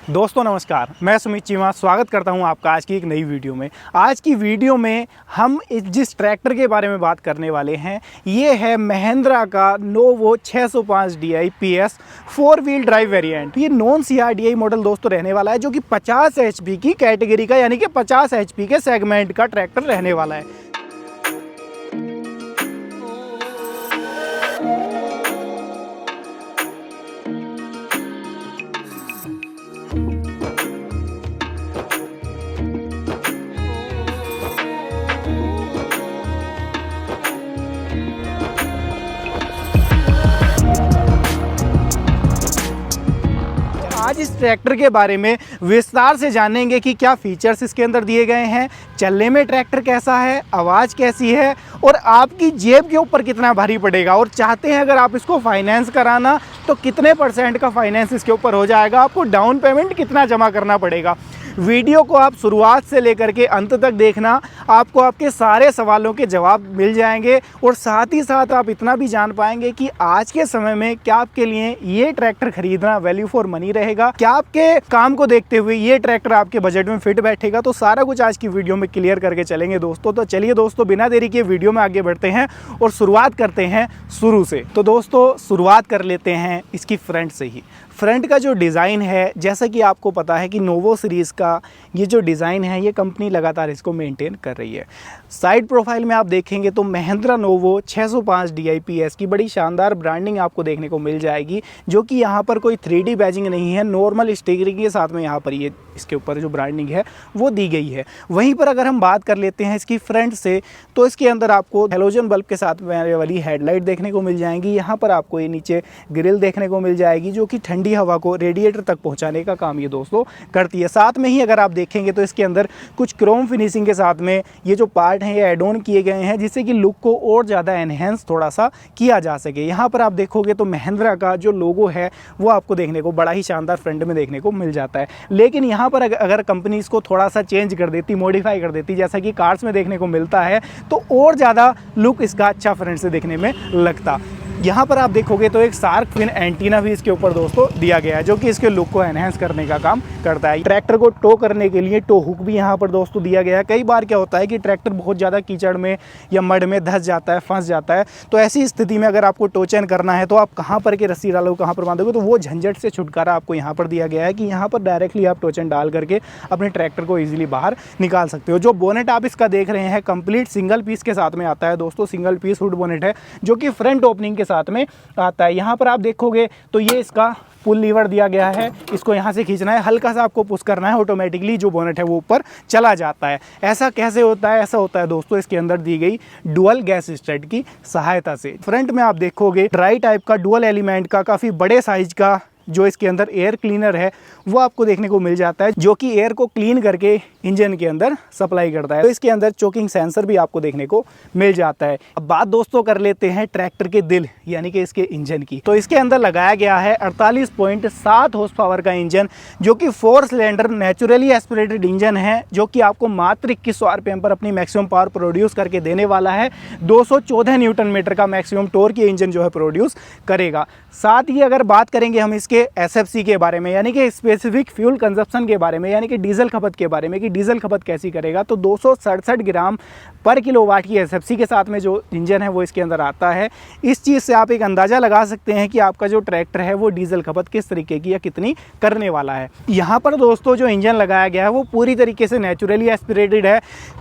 दोस्तों नमस्कार, मैं सुमित चीमा स्वागत करता हूं आपका आज की एक नई वीडियो में। आज की वीडियो में हम जिस ट्रैक्टर के बारे में बात करने वाले हैं ये है महिंद्रा का novo 605 DI PS 4 wheel drive variant. ये नॉन CRDI मॉडल दोस्तों रहने वाला है, जो कि 50 HP की कैटेगरी का यानी कि 50 HP के सेगमेंट का ट्रैक्टर रहने वाला है। आज इस ट्रैक्टर के बारे में विस्तार से जानेंगे कि क्या फीचर्स इसके अंदर दिए गए हैं, चलने में ट्रैक्टर कैसा है, आवाज़ कैसी है और आपकी जेब के ऊपर कितना भारी पड़ेगा। और चाहते हैं अगर आप इसको फाइनेंस कराना तो कितने % का फाइनेंस इसके ऊपर हो जाएगा, आपको डाउन पेमेंट कितना जमा करना पड़ेगा। वीडियो को आप शुरुआत से लेकर के अंत तक देखना, आपको आपके सारे सवालों के जवाब मिल जाएंगे और साथ ही साथ आप इतना भी जान पाएंगे कि आज के समय में क्या आपके लिए ये ट्रैक्टर खरीदना वैल्यू फॉर मनी रहेगा, क्या आपके काम को देखते हुए ये ट्रैक्टर आपके बजट में फिट बैठेगा। तो सारा कुछ आज की वीडियो में क्लियर करके चलेंगे दोस्तों। तो चलिए दोस्तों बिना देरी के वीडियो में आगे बढ़ते हैं और शुरुआत करते हैं शुरू से। तो दोस्तों शुरुआत कर लेते हैं इसकी फ्रंट से ही। फ्रंट का जो डिज़ाइन है, जैसा कि आपको पता है कि नोवो सीरीज़ का ये जो डिज़ाइन है ये कंपनी लगातार इसको मेंटेन कर रही है। साइड प्रोफाइल में आप देखेंगे तो महिंद्रा नोवो 605 DI PS की बड़ी शानदार ब्रांडिंग आपको देखने को मिल जाएगी, जो कि यहाँ पर कोई 3D बैजिंग नहीं है, नॉर्मल स्टिकरिंग के साथ में यहाँ पर ये इसके ऊपर जो ब्रांडिंग है वो दी गई है। वहीं पर अगर हम बात कर लेते हैं इसकी फ्रंट से, तो इसके अंदर आपको हेलोजन बल्ब के साथ में वाली हेडलाइट देखने को मिल जाएंगी। यहाँ पर आपको ये नीचे ग्रिल देखने को मिल जाएगी, जो कि ठंडी हवा को रेडिएटर तक पहुंचाने का काम ये दोस्तों करती है। साथ में ही अगर आप देखेंगे तो इसके अंदर कुछ क्रोम फिनिशिंग के साथ में ये जो पार्ट हैं ये ऐड ऑन किए गए हैं, जिससे कि लुक को और ज़्यादा एनहेंस थोड़ा सा किया जा सके। यहाँ पर आप देखोगे तो महिंद्रा का जो लोगो है वो आपको देखने को बड़ा ही शानदार फ्रंट में देखने को मिल जाता है। लेकिन यहाँ पर अगर कंपनी इसको थोड़ा सा चेंज कर देती, मॉडिफाई कर देती, जैसा कि कार्स में देखने को मिलता है, तो और ज़्यादा लुक इसका अच्छा फ्रंट से देखने में लगता। यहाँ पर आप देखोगे तो एक शार्क फिन एंटीना भी इसके ऊपर दोस्तों दिया गया है, जो कि इसके लुक को एनहेंस करने का काम करता है। ट्रैक्टर को टो करने के लिए टो हुक भी यहाँ पर दोस्तों दिया गया है। कई बार क्या होता है कि ट्रैक्टर बहुत ज़्यादा कीचड़ में या मड में धंस जाता है, फंस जाता है, तो ऐसी स्थिति में अगर आपको टो चैन करना है तो आप कहाँ पर के रस्सी डालोगे, कहाँ पर बांधोगे, तो वो झंझट से छुटकारा आपको यहाँ पर दिया गया है कि यहाँ पर डायरेक्टली आप टो चैन डाल करके अपने ट्रैक्टर को ईजिली बाहर निकाल सकते हो। जो बोनेट आप इसका देख रहे हैं कंप्लीट सिंगल पीस के साथ में आता है दोस्तों, सिंगल पीस हुड बोनेट है, जो कि फ्रंट ओपनिंग के साथ में आता है। यहाँ पर आप देखोगे तो ये इसका पुल लीवर दिया गया है, इसको यहाँ से खींचना है, हल्का सा आपको पुश करना है, ऑटोमेटिकली जो बोनेट है वो ऊपर चला जाता है। ऐसा कैसे होता है? ऐसा होता है दोस्तों इसके अंदर दी गई डुअल गैस स्टड की सहायता से। फ्रंट में आप देखोगे ड्राई टाइप का डुअल एलिमेंट का काफ़ी बड़े साइज का जो इसके अंदर एयर क्लीनर है वो आपको देखने को मिल जाता है, जो कि एयर को क्लीन करके इंजन के अंदर सप्लाई करता है। तो इसके अंदर चोकिंग सेंसर भी आपको देखने को मिल जाता है। अब बात दोस्तों कर लेते हैं ट्रैक्टर के दिल यानी कि इसके इंजन की। तो इसके अंदर लगाया गया है 48.7 हॉर्स पावर का इंजन, जो कि 4 सिलेंडर नेचुरली एस्पिरेटेड इंजन है, जो कि आपको मात्र 2100 RPM पर अपनी मैक्सिमम पावर प्रोड्यूस करके देने वाला है। 214 न्यूटन मीटर का मैक्सिमम टॉर्क ये इंजन जो है प्रोड्यूस करेगा। साथ ही अगर बात करेंगे हम इसके SFC के बारे में, यानी कि स्पेसिफिक फ्यूल कंजप्शन के बारे में, यानी कि डीजल खपत के बारे में कि डीजल खपत कैसी करेगा, तो 267 ग्राम पर किलोवाट की SFC के साथ में जो इंजन है वो इसके अंदर आता है। इस चीज़ से आप एक अंदाज़ा लगा सकते हैं कि आपका जो ट्रैक्टर है वो डीजल खपत किस तरीके की या कितनी करने वाला है। यहाँ पर दोस्तों जो इंजन लगाया गया है वो पूरी तरीके से नेचुरली एस्पिरेटेड है,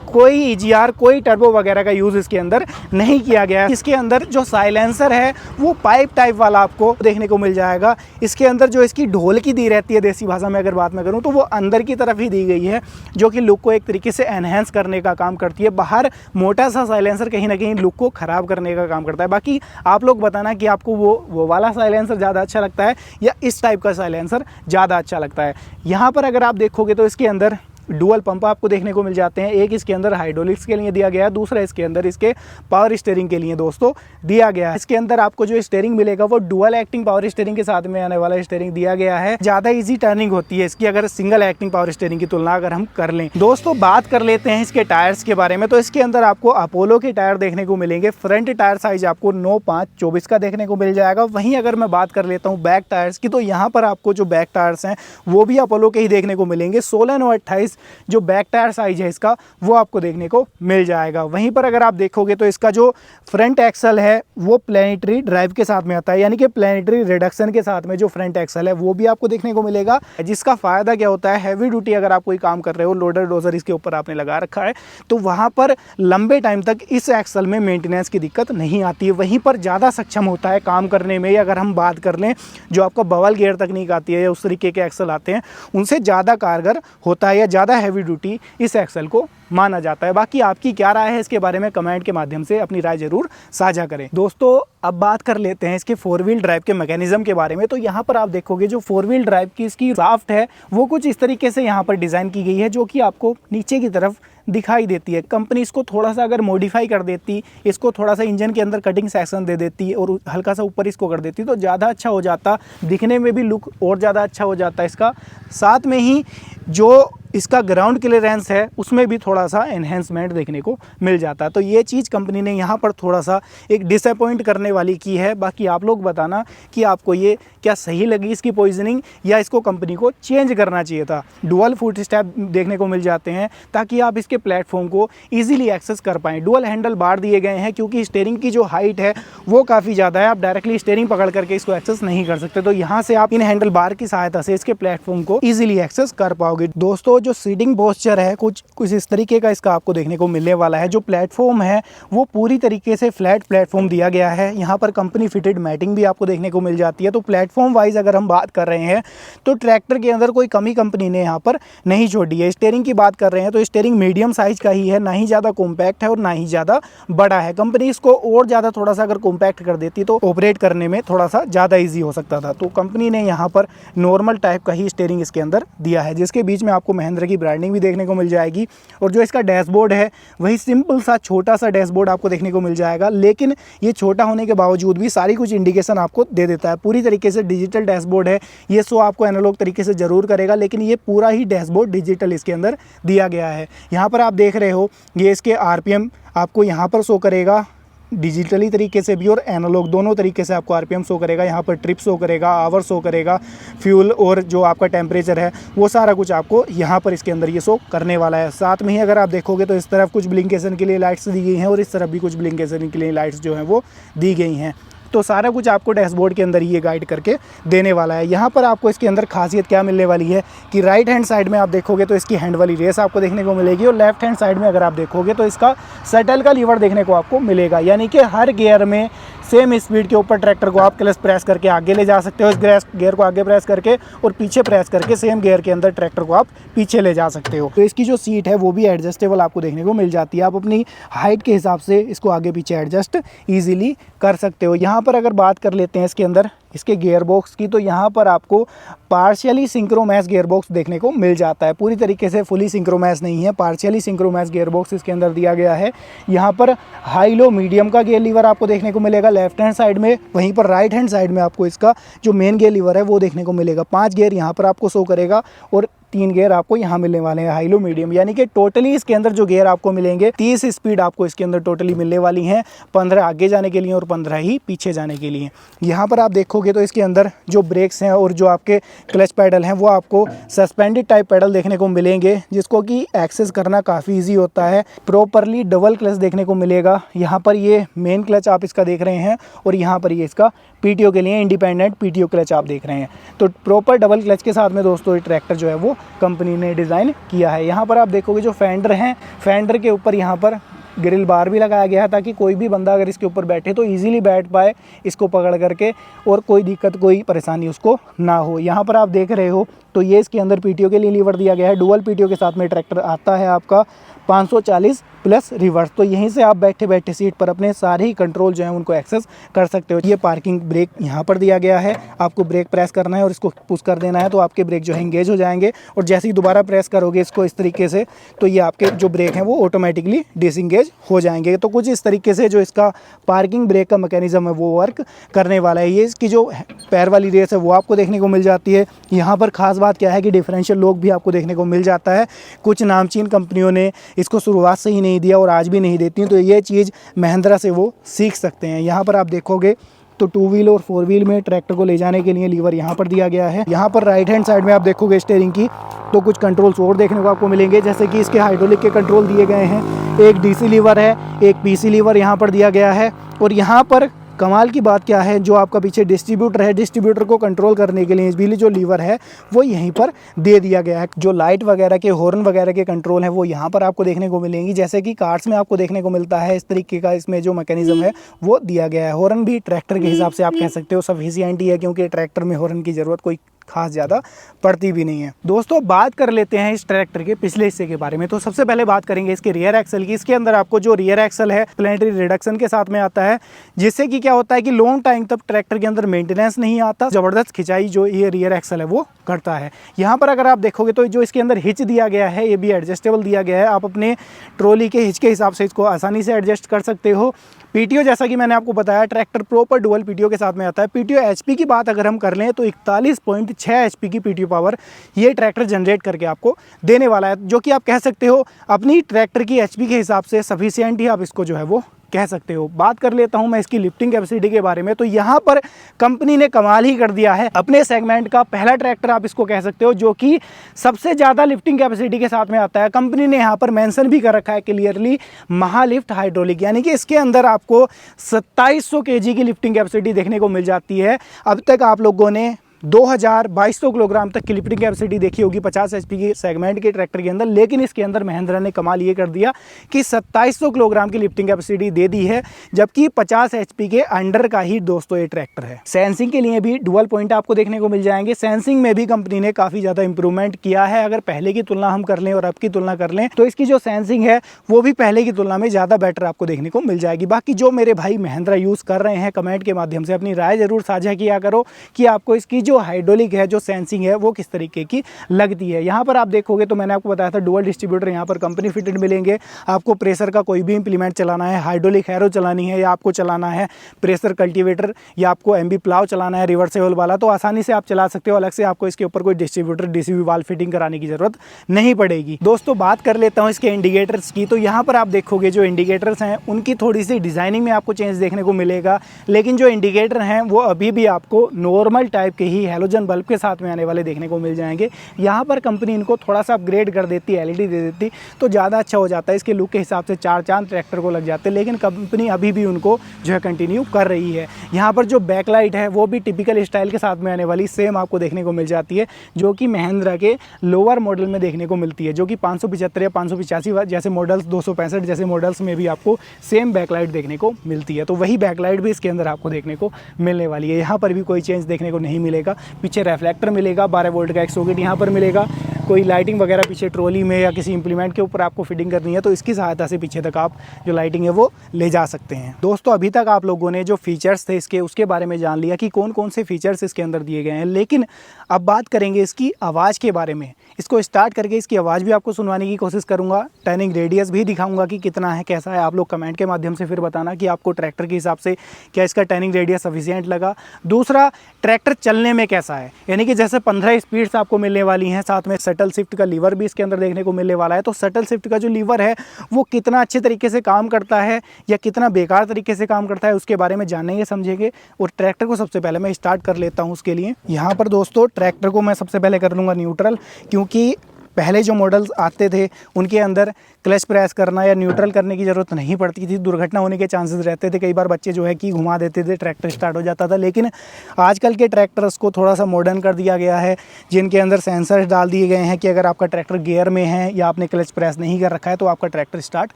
कोई EGR कोई टर्बो वगैरह का यूज़ इसके अंदर नहीं किया गया है। इसके अंदर जो साइलेंसर है वो पाइप टाइप वाला आपको देखने को मिल जाएगा। इसके अंदर जो इसकी ढोल की दी रहती है, देसी भाषा में अगर बात मैं करूँ तो वो अंदर की तरफ ही दी गई है, जो कि लुक को एक तरीके से एनहेंस करने का काम करती है। बाहर मोटा सा साइलेंसर कहीं ना कहीं लुक को ख़राब करने का काम करता है। बाकी आप लोग बताना कि आपको वो वाला साइलेंसर ज़्यादा अच्छा लगता है या इस टाइप का साइलेंसर ज़्यादा अच्छा लगता है। यहाँ पर अगर आप देखोगे तो इसके अंदर डुअल पंप आपको देखने को मिल जाते हैं। एक इसके अंदर हाइड्रोलिक्स के लिए दिया गया है, दूसरा इसके अंदर इसके पावर स्टीयरिंग के लिए दोस्तों दिया गया है। इसके अंदर आपको जो स्टीयरिंग मिलेगा वो डुअल एक्टिंग पावर स्टीयरिंग के साथ में आने वाला स्टीयरिंग दिया गया है। ज़्यादा ईजी टर्निंग होती है इसकी अगर सिंगल एक्टिंग पावर स्टीयरिंग की तुलना अगर हम कर लें। दोस्तों बात कर लेते हैं इसके टायर्स के बारे में। तो इसके अंदर आपको अपोलो के टायर देखने को मिलेंगे। फ्रंट टायर साइज आपको 9/5/24 का देखने को मिल जाएगा। वहीं अगर मैं बात कर लेता हूँ बैक टायर्स की, तो यहाँ पर आपको जो बैक टायर्स हैं वो भी अपोलो के ही देखने को मिलेंगे। 16/9/28 जो बैक टायर साइज है इसका वो आपको देखने को मिल जाएगा। वहीं पर अगर आप देखोगे तो इसका जो फ्रंट एक्सल है वो प्लैनेटरी ड्राइव के साथ में आता है, यानी कि प्लैनेटरी रिडक्शन के साथ में जो फ्रंट एक्सल है वो भी आपको देखने को मिलेगा। जिसका फायदा क्या होता है, हैवी ड्यूटी अगर आप कोई काम कर रहे हो, लोडर डोजर इसके ऊपर आपने लगा रखा है, तो वहां पर लंबे टाइम तक इस एक्सल में मेंटेनेंस की दिक्कत नहीं आती है। वहीं पर ज़्यादा सक्षम होता है काम करने में। अगर हम बात कर लें जो आपका बवल गियर तकनीक आती है या उस तरीके के एक्सल आते हैं, उनसे ज़्यादा कारगर होता है या ज़्यादा हैवी ड्यूटी इस एक्सल को माना जाता है। बाकी आपकी क्या राय है इसके बारे में कमेंट के माध्यम से अपनी राय जरूर साझा करें। दोस्तों अब बात कर लेते हैं इसके 4 व्हील ड्राइव के मैकेनिज्म के बारे में। तो यहाँ पर आप देखोगे जो 4 व्हील ड्राइव की इसकी शाफ्ट है वो कुछ इस तरीके से यहाँ पर डिज़ाइन की गई है, जो कि आपको नीचे की तरफ दिखाई देती है। कंपनी इसको थोड़ा सा अगर मॉडिफाई कर देती, इसको थोड़ा सा इंजन के अंदर कटिंग सेक्शन दे देती और हल्का सा ऊपर इसको कर देती तो ज़्यादा अच्छा हो जाता, दिखने में भी लुक और ज़्यादा अच्छा हो जाता इसका। साथ में ही जो इसका ग्राउंड क्लियरेंस है उसमें भी थोड़ा सा एनहेंसमेंट देखने को मिल जाता है। तो ये चीज़ कंपनी ने यहाँ पर थोड़ा सा एक डिसअपॉइंट करने वाली की है। बाकी आप लोग बताना कि आपको ये क्या सही लगी इसकी पोजीशनिंग, या इसको कंपनी को चेंज करना चाहिए था। डुअल फुट स्टेप देखने को मिल जाते हैं ताकि आप इसके प्लेटफॉर्म को ईजिली एक्सेस कर पाएँ। डुअल हैंडल बार दिए गए हैं क्योंकि स्टीयरिंग की जो हाइट है वो काफ़ी ज़्यादा है, आप डायरेक्टली स्टीयरिंग पकड़ करके इसको एक्सेस नहीं कर सकते। तो यहाँ से आप इन हैंडल बार की सहायता से इसके प्लेटफॉर्म को ईजिली एक्सेस कर पाओगे। दोस्तों जो सीटिंग पोस्चर है कुछ इस तरीके का इसका आपको देखने को मिलने वाला है। जो प्लेटफॉर्म है वो पूरी तरीके से फ्लैट प्लेटफॉर्म दिया गया है। यहाँ पर कंपनी फिटेड मैटिंग भी आपको देखने को मिल जाती है। तो प्लेटफॉर्म वाइज अगर हम बात कर रहे हैं तो ट्रैक्टर के अंदर कोई कमी कंपनी ने यहाँ पर नहीं छोड़ी है। स्टीयरिंग की बात कर रहे हैं तो स्टीयरिंग मीडियम साइज का ही है, ना ही ज़्यादा कॉम्पैक्ट है और ना ही ज़्यादा बड़ा है। कंपनी इसको और ज़्यादा थोड़ा सा अगर कॉम्पैक्ट कर देती तो ऑपरेट करने में थोड़ा सा ज़्यादा ईजी हो सकता था। तो कंपनी ने यहाँ पर नॉर्मल टाइप का ही स्टीयरिंग इसके अंदर दिया है, जिसके बीच में आपको महिंद्रा की ब्रांडिंग भी देखने को मिल जाएगी। और जो इसका डैशबोर्ड है वही सिंपल सा छोटा सा डैशबोर्ड आपको देखने को मिल जाएगा, लेकिन ये छोटा होने के बावजूद भी सारी कुछ इंडिकेशन आपको दे देता है। पूरी तरीके से डिजिटल डैशबोर्ड है। ये शो आपको एनालॉग तरीके से जरूर करेगा, लेकिन ये पूरा ही डैशबोर्ड डिजिटल इसके अंदर दिया गया है। यहाँ पर आप देख रहे हो ये इसके आरपीएम आपको यहाँ पर शो करेगा, डिजिटली तरीके से भी और एनालॉग दोनों तरीके से आपको आरपीएम शो करेगा। यहाँ पर ट्रिप शो करेगा, आवर शो करेगा, फ्यूल और जो आपका टेम्परेचर है वो सारा कुछ आपको यहाँ पर इसके अंदर ये शो करने वाला है। साथ में ही अगर आप देखोगे तो इस तरफ कुछ ब्लिंकेशन के लिए लाइट्स दी गई हैं और इस तरफ भी कुछ ब्लिंकेशन के लिए लाइट्स जो हैं वो दी गई हैं। तो सारा कुछ आपको डैशबोर्ड के अंदर ये गाइड करके देने वाला है। यहाँ पर आपको इसके अंदर खासियत क्या मिलने वाली है कि राइट हैंड साइड में आप देखोगे तो इसकी हैंड वाली रेस आपको देखने को मिलेगी और लेफ्ट हैंड साइड में अगर आप देखोगे तो इसका शटल का लीवर देखने को आपको मिलेगा, यानी कि हर गियर में सेम स्पीड के ऊपर ट्रैक्टर को आप क्लच प्रेस करके आगे ले जा सकते हो। इस गियर को आगे प्रेस करके और पीछे प्रेस करके सेम गियर के अंदर ट्रैक्टर को आप पीछे ले जा सकते हो। तो इसकी जो सीट है वो भी एडजस्टेबल आपको देखने को मिल जाती है। आप अपनी हाइट के हिसाब से इसको आगे पीछे एडजस्ट ईजिली कर सकते हो। यहाँ पर अगर बात कर लेते हैं इसके अंदर इसके गियर बॉक्स की, तो यहाँ पर आपको पार्शियली सिंक्रोमैस गियर बॉक्स देखने को मिल जाता है। पूरी तरीके से फुली सिंक्रोमैस नहीं है, पार्शियली सिंक्रोमैस गियर बॉक्स इसके अंदर दिया गया है। यहाँ पर हाई लो मीडियम का गियर लीवर आपको देखने को मिलेगा लेफ्ट हैंड साइड में, वहीं पर राइट हैंड साइड में आपको इसका जो मेन गियर लीवर है वो देखने को मिलेगा। 5 गियर यहाँ पर आपको शो करेगा और 3 गियर आपको यहाँ मिलने वाले हैं हाई लो मीडियम, यानी कि टोटली इसके अंदर जो गियर आपको मिलेंगे 30 स्पीड आपको इसके अंदर टोटली मिलने वाली हैं, 15 आगे जाने के लिए और 15 ही पीछे जाने के लिए। यहाँ पर आप देखोगे तो इसके अंदर जो ब्रेक्स हैं और जो आपके क्लच पैडल हैं वो आपको सस्पेंडेड टाइप पैडल देखने को मिलेंगे, जिसको कि एक्सेस करना काफ़ी ईजी होता है। प्रॉपरली डबल क्लच देखने को मिलेगा। यहाँ पर ये मेन क्लच आप इसका देख रहे हैं और यहाँ पर ये इसका पीटीओ के लिए इंडिपेंडेंट पीटीओ क्लच आप देख रहे हैं। तो प्रॉपर डबल क्लच के साथ में दोस्तों ये ट्रैक्टर जो है वो कंपनी ने डिज़ाइन किया है। यहाँ पर आप देखोगे जो फेंडर हैं, फेंडर के ऊपर यहाँ पर ग्रिल बार भी लगाया गया है ताकि कोई भी बंदा अगर इसके ऊपर बैठे तो इजीली बैठ पाए इसको पकड़ करके और कोई दिक्कत कोई परेशानी उसको ना हो। यहाँ पर आप देख रहे हो तो ये इसके अंदर पीटीओ के लिए लीवर दिया गया है। डुअल पीटीओ के साथ में ट्रैक्टर आता है आपका। 540 प्लस रिवर्स। तो यहीं से आप बैठे बैठे सीट पर अपने सारे ही कंट्रोल जो है उनको एक्सेस कर सकते हो। ये पार्किंग ब्रेक यहाँ पर दिया गया है, आपको ब्रेक प्रेस करना है और इसको पुश कर देना है तो आपके ब्रेक जो है इंगेज हो जाएंगे, और जैसे ही दोबारा प्रेस करोगे इसको इस तरीके से तो ये आपके जो ब्रेक हैं वो ऑटोमेटिकली डिसंगेज हो जाएंगे। तो कुछ इस तरीके से जो इसका पार्किंग ब्रेक का मैकेनिज्म है वो वर्क करने वाला है। ये इसकी जो पैर वाली रेस है वो आपको देखने को मिल जाती है। यहाँ पर खास बात क्या है कि डिफरेंशियल लॉक भी आपको देखने को मिल जाता है। कुछ नामचीन कंपनियों ने इसको शुरुआत से ही नहीं दिया और आज भी नहीं देती, तो ये चीज़ महिंद्रा से वो सीख सकते हैं। यहाँ पर आप देखोगे तो 2 व्हील और 4 व्हील में ट्रैक्टर को ले जाने के लिए लीवर यहाँ पर दिया गया है। यहाँ पर राइट हैंड साइड में आप देखोगे स्टीयरिंग की तो कुछ कंट्रोल्स और देखने को आपको मिलेंगे, जैसे कि इसके हाइड्रोलिक के कंट्रोल दिए गए हैं। एक डीसी लीवर है, एक पीसी लीवर यहाँ पर दिया गया है। और यहाँ पर कमाल की बात क्या है, जो आपका पीछे डिस्ट्रीब्यूटर है, डिस्ट्रीब्यूटर को कंट्रोल करने के लिए बिजली जो लीवर है वो यहीं पर दे दिया गया है। जो लाइट वगैरह के, हॉर्न वगैरह के कंट्रोल है वो यहाँ पर आपको देखने को मिलेंगी, जैसे कि कार्स में आपको देखने को मिलता है। इस तरीके का इसमें जो मैकेनिज्म है वो दिया गया है। हॉर्न भी ट्रैक्टर के हिसाब से आप कह सकते हो सफिशिएंट ही है, क्योंकि ट्रैक्टर में हॉर्न की ज़रूरत कोई खास ज़्यादा पड़ती भी नहीं है। दोस्तों बात कर लेते हैं इस ट्रैक्टर के पिछले हिस्से के बारे में। तो सबसे पहले बात करेंगे इसके रियर एक्सल की। इसके अंदर आपको जो रियर एक्सल है प्लेनेटरी रिडक्शन के साथ में आता है, जिससे कि क्या होता है कि लॉन्ग टाइम तक ट्रैक्टर के अंदर मेंटेनेंस नहीं आता, ज़बरदस्त खिंचाई जो ये रियर एक्सल है वो करता है। यहाँ पर अगर आप देखोगे तो जो इसके अंदर हिच दिया गया है ये भी एडजस्टेबल दिया गया है। आप अपने ट्रॉली के हिच के हिसाब से इसको आसानी से एडजस्ट कर सकते हो। पीटीओ जैसा कि मैंने आपको बताया ट्रैक्टर प्रॉपर डुअल पीटीओ के साथ में आता है। पीटीओ एचपी की बात अगर हम कर लें तो 41.6 एचपी की पीटीओ पावर ये ट्रैक्टर जनरेट करके आपको देने वाला है, जो कि आप कह सकते हो अपनी ट्रैक्टर की एचपी के हिसाब से सफिशिएंट ही आप इसको जो है वो कह सकते हो। बात कर लेता हूं मैं इसकी लिफ्टिंग कैपेसिटी के बारे में। तो यहाँ पर कंपनी ने कमाल ही कर दिया है। अपने सेगमेंट का पहला ट्रैक्टर आप इसको कह सकते हो जो कि सबसे ज़्यादा लिफ्टिंग कैपेसिटी के साथ में आता है। कंपनी ने यहाँ पर मेंशन भी कर रखा है क्लियरली महालिफ्ट हाइड्रोलिक, यानी कि इसके अंदर आपको 2700 केजी की लिफ्टिंग कैपेसिटी देखने को मिल जाती है। अब तक आप लोगों ने 2200 किलोग्राम तक की लिफ्टिंग कैपेसिटी देखी होगी 50 एचपी के सेगमेंट के ट्रैक्टर के अंदर, लेकिन इसके अंदर महिंद्रा ने कमाल ये कर दिया कि 2700 किलोग्राम की लिफ्टिंग कैपेसिटी दे दी है, जबकि 50 एचपी के अंडर का ही दोस्तों ये ट्रैक्टर है। सेंसिंग के लिए भी डुअल पॉइंट आपको देखने को मिल जाएंगे। सेंसिंग में भी कंपनी ने काफ़ी ज़्यादा इंप्रूवमेंट किया है। अगर पहले की तुलना हम कर लें और अब की तुलना कर लें तो इसकी जो सेंसिंग है वो भी पहले की तुलना में ज़्यादा बेटर आपको देखने को मिल जाएगी। बाकी जो मेरे भाई महिंद्रा यूज़ कर रहे हैं कमेंट के माध्यम से अपनी राय ज़रूर साझा किया करो कि आपको इसकी जो हाइड्रोलिक है, जो सेंसिंग है वो किस तरीके की लगती है। यहाँ पर आप देखोगे तो मैंने आपको बताया था डुअल डिस्ट्रीब्यूटर यहाँ पर कंपनी फिटेड मिलेंगे। आपको प्रेशर का कोई भी इंप्लीमेंट चलाना है, हाइड्रोलिक हैरो चलानी है, या आपको चलाना है प्रेशर कल्टीवेटर, या आपको एमबी प्लाव चलाना है रिवर्सेबल वाला, तो आसानी से आप चला सकते हो। अलग से आपको इसके ऊपर कोई डिस्ट्रीब्यूटर डीसीवी वाल्व फिटिंग कराने की जरूरत नहीं पड़ेगी। दोस्तों बात कर लेता हूँ इसके इंडिकेटर्स की। तो यहाँ पर आप देखोगे जो इंडिकेटर्स हैं उनकी थोड़ी सी डिजाइनिंग में आपको चेंज देखने को मिलेगा, लेकिन जो इंडिकेटर हैं वो अभी भी आपको नॉर्मल टाइप के ही हैलोजन बल्ब के साथ में आने वाले देखने को मिल जाएंगे। यहाँ पर कंपनी इनको थोड़ा सा अपग्रेड कर देती, एलईडी दे देती तो ज़्यादा अच्छा हो जाता है। इसके लुक के हिसाब से 4 चांद ट्रैक्टर को लग जाते हैं, लेकिन कंपनी अभी भी उनको जो है कंटिन्यू कर रही है। यहाँ पर जो बैकलाइट है वो भी टिपिकल स्टाइल के साथ में आने वाली सेम आपको देखने को मिल जाती है, जो कि महिंद्रा के लोअर मॉडल में देखने को मिलती है, जो कि 575 या 585 जैसे मॉडल्स, 265 जैसे मॉडल्स में भी आपको सेम बैकलाइट देखने को मिलती है। तो वही बैकलाइट भी इसके अंदर आपको देखने को मिलने वाली है। यहाँ पर भी कोई चेंज देखने को नहीं मिलेगा। पीछे रिफ्लेक्टर मिलेगा, 12 वोल्ट का एक सॉकेट यहाँ पर मिलेगा। कोई लाइटिंग वगैरह पीछे ट्रॉली में या किसी इंप्लीमेंट के ऊपर आपको फिटिंग करनी है तो इसकी सहायता से पीछे तक आप जो लाइटिंग है वो ले जा सकते हैं। दोस्तों अभी तक आप लोगों ने जो फीचर्स थे इसके उसके बारे में जान लिया कि कौन कौन से फीचर्स इसके अंदर दिए गए हैं, लेकिन अब बात करेंगे इसकी आवाज़ के बारे में। इसको स्टार्ट करके इसकी आवाज़ भी आपको सुनवाने की कोशिश करूँगा, टर्निंग रेडियस भी दिखाऊंगा कि कितना है, कैसा है। आप लोग कमेंट के माध्यम से फिर बताना कि आपको ट्रैक्टर के हिसाब से क्या इसका टर्निंग रेडियस सफिशिएंट लगा। दूसरा, ट्रैक्टर चलने में कैसा है, यानी कि जैसे 15 स्पीड्स आपको मिलने वाली हैं, साथ में शटल शिफ्ट का लीवर भी इसके अंदर देखने को मिलने वाला है। तो शटल शिफ्ट का जो लीवर है वो कितना अच्छे तरीके से काम करता है या कितना बेकार तरीके से काम करता है उसके बारे में जानेंगे समझेंगे। और ट्रैक्टर को सबसे पहले मैं स्टार्ट कर लेता हूँ उसके लिए। यहाँ पर दोस्तों ट्रैक्टर को मैं सबसे पहले कर लूँगा न्यूट्रल, क्योंकि पहले जो मॉडल्स आते थे उनके अंदर क्लच प्रेस करना या न्यूट्रल करने की ज़रूरत नहीं पड़ती थी, दुर्घटना होने के चांसेस रहते थे। कई बार बच्चे जो है कि घुमा देते थे, ट्रैक्टर स्टार्ट हो जाता था। लेकिन आजकल के ट्रैक्टर्स को थोड़ा सा मॉडर्न कर दिया गया है, जिनके अंदर सेंसर्स डाल दिए गए हैं कि अगर आपका ट्रैक्टर गियर में है या आपने क्लच प्रेस नहीं कर रखा है तो आपका ट्रैक्टर स्टार्ट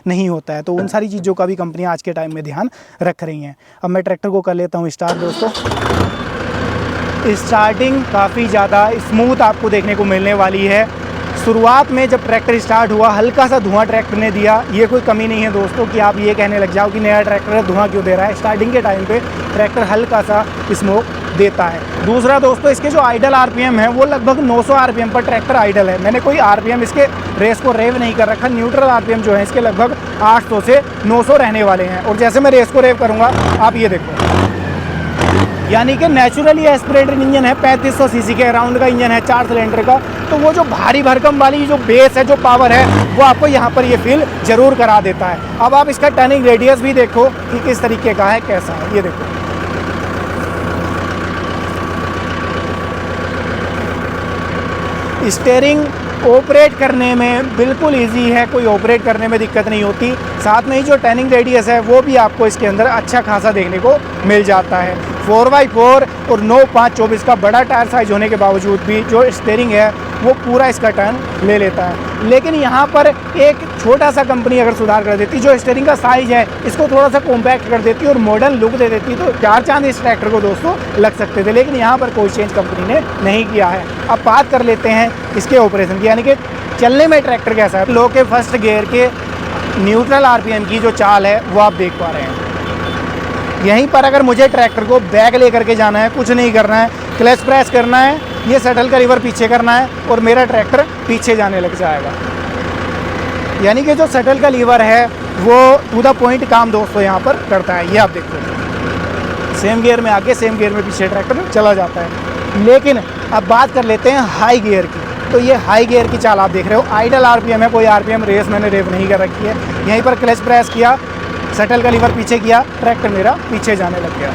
नहीं होता है। तो उन सारी चीज़ों का भी कंपनियाँ आज के टाइम में ध्यान रख रही हैं। अब मैं ट्रैक्टर को कर लेता हूँ स्टार्ट। दोस्तों स्टार्टिंग काफ़ी ज़्यादा स्मूथ आपको देखने को मिलने वाली है। शुरुआत में जब ट्रैक्टर स्टार्ट हुआ हल्का सा धुआं ट्रैक्टर ने दिया, ये कोई कमी नहीं है दोस्तों कि आप ये कहने लग जाओ कि नया ट्रैक्टर है धुआं क्यों दे रहा है। स्टार्टिंग के टाइम पे ट्रैक्टर हल्का सा स्मोक देता है। दूसरा दोस्तों, इसके जो आइडल आरपीएम है वो लगभग 900 आरपीएम पर ट्रैक्टर आइडल है। मैंने कोई आरपीएम इसके रेस को रेव नहीं कर रखा। न्यूट्रल आरपीएम जो है इसके लगभग 800 से 900 रहने वाले हैं। और जैसे मैं रेस को रेव करूँगा आप ये देखो, यानी कि नेचुरली एस्पिरेटेड इंजन है, 3500 सीसी के अराउंड का इंजन है, 4 सिलेंडर का। तो वो जो भारी भरकम वाली जो बेस है, जो पावर है, वो आपको यहाँ पर ये फील जरूर करा देता है। अब आप इसका टर्निंग रेडियस भी देखो कि किस तरीके का है, कैसा है, ये देखो। स्टीयरिंग ऑपरेट करने में बिल्कुल इजी है, कोई ऑपरेट करने में दिक्कत नहीं होती। साथ में ही जो टर्निंग रेडियस है वो भी आपको इसके अंदर अच्छा खासा देखने को मिल जाता है। 4x4 और 9/5/24 का बड़ा टायर साइज होने के बावजूद भी जो स्टीयरिंग है वो पूरा इसका टर्न ले लेता है। लेकिन यहाँ पर एक छोटा सा कंपनी अगर सुधार कर देती, जो स्टीयरिंग का साइज़ है इसको थोड़ा सा कॉम्पैक्ट कर देती और मॉडर्न लुक दे देती, तो 4 चांद इस ट्रैक्टर को दोस्तों लग सकते थे। लेकिन यहाँ पर कोई चेंज कंपनी ने नहीं किया है। अब बात कर लेते हैं इसके ऑपरेशन की, यानी कि चलने में ट्रैक्टर कैसा है। लो के फर्स्ट गियर के न्यूट्रल आरपीएम की जो चाल है वो आप देख पा रहे हैं। यहीं पर अगर मुझे ट्रैक्टर को बैक लेकर के जाना है, कुछ नहीं करना है, क्लच प्रेस करना है, ये शटल का लीवर पीछे करना है और मेरा ट्रैक्टर पीछे जाने लग जाएगा। यानी कि जो शटल का लीवर है वो टू द पॉइंट काम दोस्तों यहाँ पर करता है। ये आप देखो, सेम गियर में आगे सेम गियर में पीछे ट्रैक्टर चला जाता है। लेकिन अब बात कर लेते हैं हाई गियर की। तो ये हाई गियर की चाल आप देख रहे हो, आइडल आरपीएम है, कोई आरपीएम रेस मैंने रेव नहीं कर रखी है। यहीं पर क्लच प्रेस किया, शटल का लीवर पीछे किया, ट्रैक्टर मेरा पीछे जाने लग गया।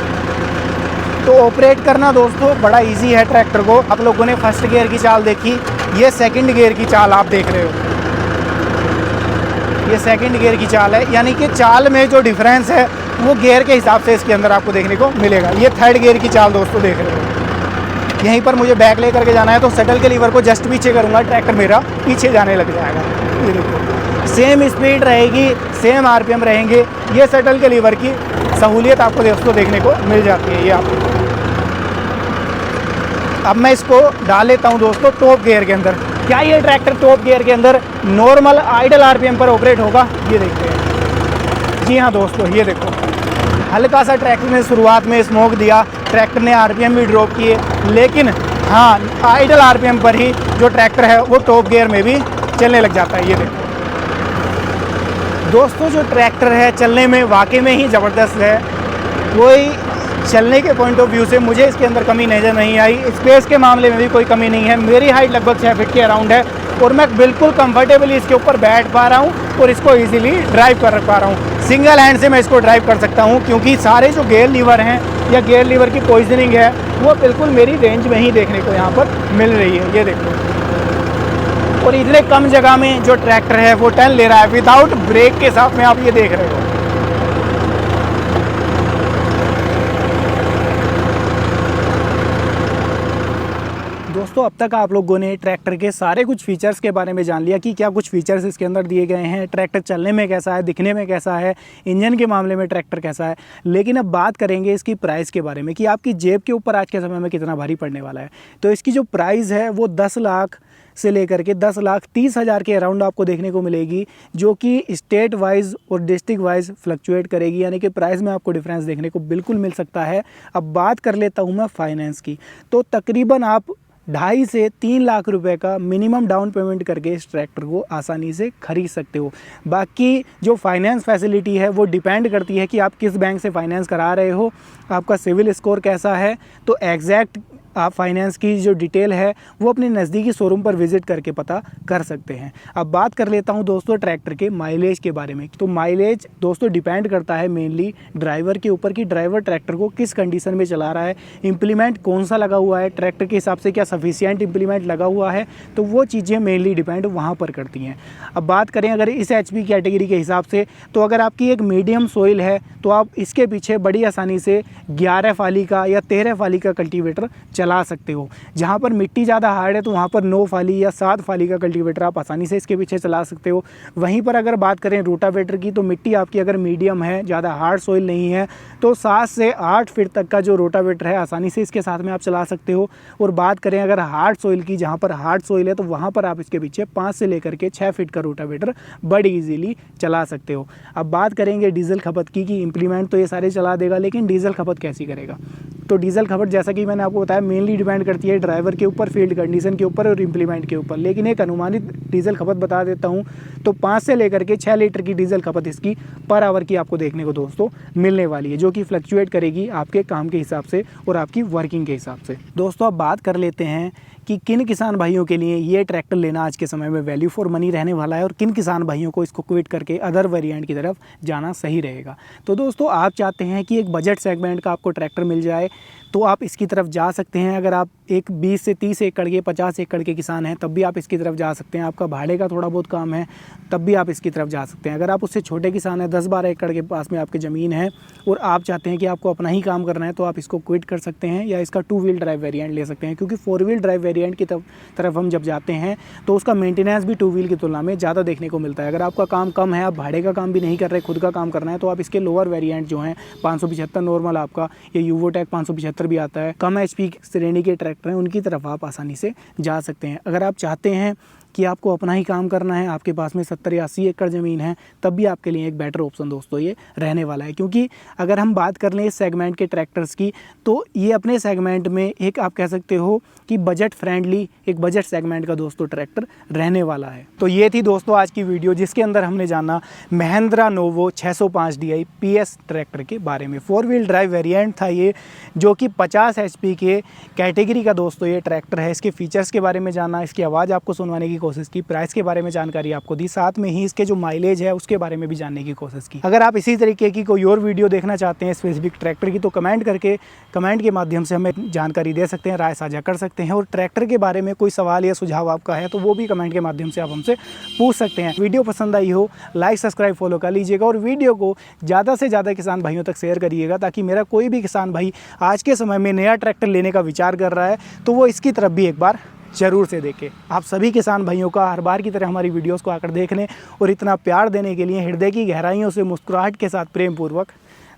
तो ऑपरेट करना दोस्तों बड़ा इजी है ट्रैक्टर को। आप लोगों ने फर्स्ट गियर की चाल देखी, ये सेकंड गियर की चाल आप देख रहे हो, ये सेकंड गियर की चाल है। यानी कि चाल में जो डिफरेंस है वो गियर के हिसाब से इसके अंदर आपको देखने को मिलेगा। ये थर्ड गियर की चाल दोस्तों देख रहे हो। यहीं पर मुझे बैक ले करके जाना है तो शटल के लीवर को जस्ट पीछे करूँगा, ट्रैक्टर मेरा पीछे जाने लग जाएगा। ये देखो, सेम स्पीड रहेगी, सेम आरपीएम रहेंगे। ये शटल के लीवर की सहूलियत आपको दोस्तों देखने को मिल जाती है। ये आपको अब मैं इसको डाल लेता हूँ दोस्तों टॉप गियर के अंदर। क्या ये ट्रैक्टर टॉप गियर के अंदर नॉर्मल आइडल आरपीएम पर ऑपरेट होगा? ये देखते हैं। जी हाँ दोस्तों, ये देखो, हल्का सा ट्रैक्टर ने शुरुआत में स्मोक दिया, ट्रैक्टर ने आरपीएम भी ड्रॉप किए, लेकिन हाँ आइडल आरपीएम पर ही जो ट्रैक्टर है वो टॉप गियर में भी चलने लग जाता है। ये देखो दोस्तों, जो ट्रैक्टर है चलने में वाकई में ही ज़बरदस्त है। कोई चलने के पॉइंट ऑफ व्यू से मुझे इसके अंदर कमी नज़र नहीं आई। स्पेस के मामले में भी कोई कमी नहीं है। मेरी हाइट लगभग 6 फीट के अराउंड है और मैं बिल्कुल कंफर्टेबली इसके ऊपर बैठ पा रहा हूँ और इसको इजीली ड्राइव कर पा रहा हूँ। सिंगल हैंड से मैं इसको ड्राइव कर सकता हूँ क्योंकि सारे जो गियर लीवर हैं या गियर लीवर की पोजिशनिंग है वो बिल्कुल मेरी रेंज में ही देखने को यहाँ पर मिल रही है। ये देखो, और इतने कम जगह में जो ट्रैक्टर है वो टर्न ले रहा है विदाउट ब्रेक के साथ में, आप ये देख रहे हो। दोस्तों अब तक आप लोगों ने ट्रैक्टर के सारे कुछ फीचर्स के बारे में जान लिया कि क्या कुछ फीचर्स इसके अंदर दिए गए हैं, ट्रैक्टर चलने में कैसा है, दिखने में कैसा है, इंजन के मामले में ट्रैक्टर कैसा है। लेकिन अब बात करेंगे इसकी प्राइस के बारे में कि आपकी जेब के ऊपर आज के समय में कितना भारी पड़ने वाला है। तो इसकी जो प्राइस है वो 10 लाख से लेकर के 10,30,000 के अराउंड आपको देखने को मिलेगी, जो कि स्टेट वाइज और डिस्ट्रिक्ट वाइज फ्लक्चुएट करेगी। यानी कि प्राइस में आपको डिफरेंस देखने को बिल्कुल मिल सकता है। अब बात कर लेता हूँ मैं फाइनेंस की, तो तकरीबन आप 2.5 से 3 लाख रुपए का मिनिमम डाउन पेमेंट करके इस ट्रैक्टर को आसानी से खरीद सकते हो। बाकी जो फाइनेंस फैसिलिटी है वो डिपेंड करती है कि आप किस बैंक से फाइनेंस करा रहे हो, आपका सिविल स्कोर कैसा है। तो एग्जैक्ट आप फाइनेंस की जो डिटेल है वो अपने नज़दीकी शोरूम पर विज़िट करके पता कर सकते हैं। अब बात कर लेता हूं दोस्तों ट्रैक्टर के माइलेज के बारे में। तो माइलेज दोस्तों डिपेंड करता है मेनली ड्राइवर के ऊपर कि ड्राइवर ट्रैक्टर को किस कंडीशन में चला रहा है, इम्प्लीमेंट कौन सा लगा हुआ है, ट्रैक्टर के हिसाब से क्या सफिशिएंट इम्प्लीमेंट लगा हुआ है। तो वो चीज़ें मेनली डिपेंड वहाँ पर करती हैं। अब बात करें अगर इस HP कैटेगरी के हिसाब से, तो अगर आपकी एक मीडियम सोइल है तो आप इसके पीछे बड़ी आसानी से 11 फाली का या 13 फाली का कल्टीवेटर चला सकते हो। जहाँ पर मिट्टी ज़्यादा हार्ड है तो वहाँ पर 9 फाली या 7 फाली का कल्टीवेटर आप आसानी से इसके पीछे चला सकते हो। वहीं पर अगर बात करें रोटावेटर की, तो मिट्टी आपकी अगर मीडियम है, ज़्यादा हार्ड सॉइल नहीं है, तो 7 से 8 फीट तक का जो रोटावेटर है आसानी से इसके साथ में आप चला सकते हो। और बात करें अगर हार्ड सॉइल की, जहाँ पर हार्ड सॉइल है तो वहाँ पर आप इसके पीछे 5 से लेकर के 6 फीट का रोटावेटर बड़ी ईजीली चला सकते हो। अब बात करेंगे डीजल खपत की, कि इम्प्लीमेंट तो ये सारे चला देगा, लेकिन डीजल खपत कैसी करेगा। तो डीजल खपत जैसा कि मैंने आपको बताया मेनली डिपेंड करती है ड्राइवर के ऊपर, फील्ड कंडीशन के ऊपर और इम्प्लीमेंट के ऊपर। लेकिन एक अनुमानित डीजल खपत बता देता हूँ, तो 5 से लेकर के 6 लीटर की डीजल खपत इसकी पर आवर की आपको देखने को दोस्तों मिलने वाली है, जो कि फ्लक्चुएट करेगी आपके काम के हिसाब से और आपकी वर्किंग के हिसाब से। दोस्तों अब बात कर लेते हैं कि किन किसान भाइयों के लिए ये ट्रैक्टर लेना आज के समय में वैल्यू फॉर मनी रहने वाला है और किन किसान भाइयों को इसको क्विट करके अदर वेरिएंट की तरफ जाना सही रहेगा। तो दोस्तों आप चाहते हैं कि एक बजट सेगमेंट का आपको ट्रैक्टर मिल जाए, तो आप इसकी तरफ जा सकते हैं। अगर आप एक 20 से 30 एकड़ के 50 एकड़ के किसान हैं तब भी आप इसकी तरफ जा सकते हैं। आपका भाड़े का थोड़ा बहुत काम है तब भी आप इसकी तरफ जा सकते हैं। अगर आप उससे छोटे किसान हैं, 10-12 एकड़ के पास में आपकी ज़मीन है और आप चाहते हैं कि आपको अपना ही काम करना है, तो आप इसको क्विट कर सकते हैं या इसका 2 व्हील ड्राइव वेरिएंट ले सकते हैं। क्योंकि 4 व्हील ड्राइव वेरिएंट की तरफ हम जब जाते हैं तो उसका मेंटेनेंस भी 2 व्हील की तुलना में ज़्यादा देखने को मिलता है। अगर आपका काम कम है, आप भाड़े का काम भी नहीं कर रहे, खुद का काम करना है, तो आप इसके लोअर वेरिएंट जो हैं 575 नॉर्मल आपका, ये यूवोटेक 575 भी आता है, कम HP श्रेणी के ट्रैक्टर हैं, उनकी तरफ आप आसानी से जा सकते हैं। अगर आप चाहते हैं कि आपको अपना ही काम करना है, आपके पास में 70 या 80 एकड़ ज़मीन है, तब भी आपके लिए एक बेटर ऑप्शन दोस्तों ये रहने वाला है। क्योंकि अगर हम बात कर लें इस सेगमेंट के ट्रैक्टर्स की, तो ये अपने सेगमेंट में एक आप कह सकते हो कि बजट फ्रेंडली, एक बजट सेगमेंट का दोस्तों ट्रैक्टर रहने वाला है। तो ये थी दोस्तों आज की वीडियो, जिसके अंदर हमने जाना Mahindra novo 605 DI PS tractor के बारे में। 4 व्हील ड्राइव वेरिएंट था ये, जो कि 50 HP के कैटेगरी का दोस्तों ये ट्रैक्टर है। इसके फीचर्स के बारे में जाना, इसकी आवाज़ आपको सुनवाने की कोशिश की, प्राइस के बारे में जानकारी आपको दी, साथ में ही इसके जो माइलेज है उसके बारे में भी जानने की कोशिश की। अगर आप इसी तरीके की कोई और वीडियो देखना चाहते हैं स्पेसिफिक ट्रैक्टर की, तो कमेंट के माध्यम से हमें जानकारी दे सकते हैं, राय साझा कर सकते हैं। और ट्रैक्टर के बारे में कोई सवाल या सुझाव आपका है तो वो भी कमेंट के माध्यम से आप हमसे पूछ सकते हैं। वीडियो पसंद आई हो, लाइक सब्सक्राइब फॉलो कर लीजिएगा और वीडियो को ज़्यादा से ज़्यादा किसान भाइयों तक शेयर करिएगा, ताकि मेरा कोई भी किसान भाई आज के समय में नया ट्रैक्टर लेने का विचार कर रहा है तो वो इसकी तरफ भी एक बार ज़रूर से देखें। आप सभी किसान भाइयों का हर बार की तरह हमारी वीडियोस को आकर देखने और इतना प्यार देने के लिए हृदय की गहराइयों से मुस्कुराहट के साथ प्रेम पूर्वक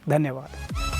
धन्यवाद।